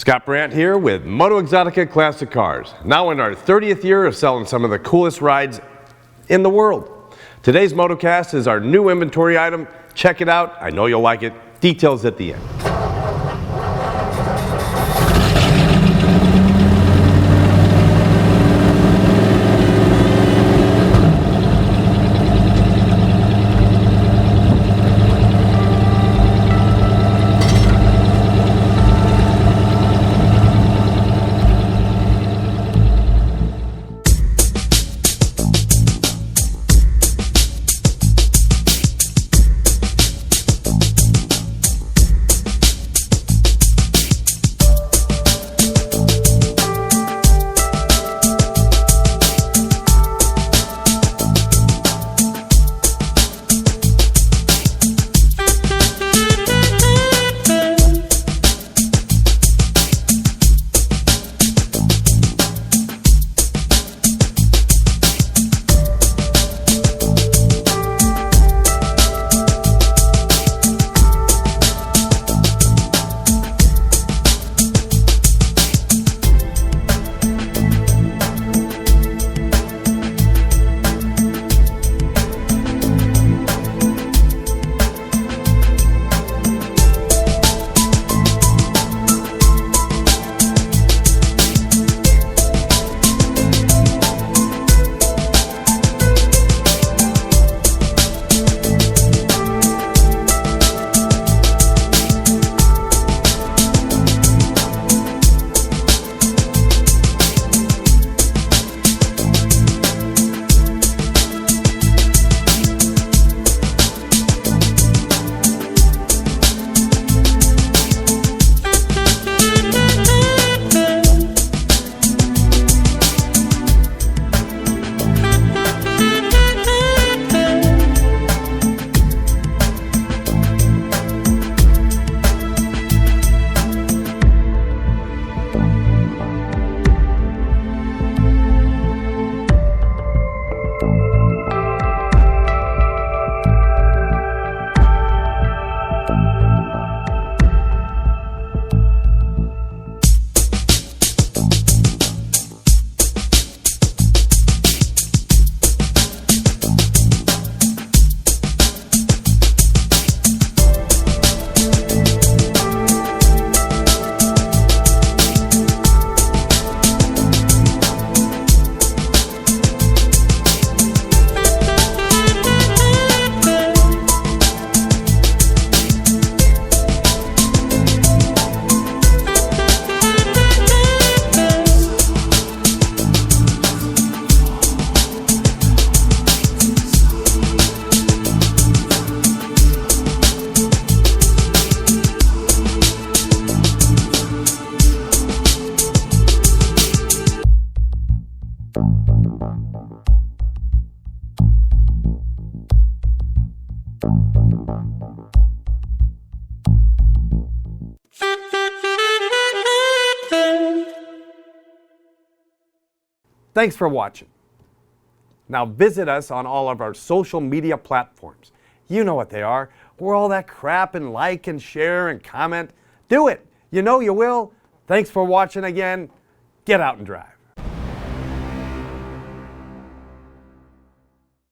Scott Brandt here with MotoeXotica Classic Cars, now in our 30th year of selling some of the coolest rides in the world. Today's Motocast is our new inventory item. Check it out. I know you'll like it. Details at the end. Thanks for watching. Now visit us on all of our social media platforms. You know what they are. We're all that crap and like and share and comment. Do it. You know you will. Thanks for watching again. Get out and drive.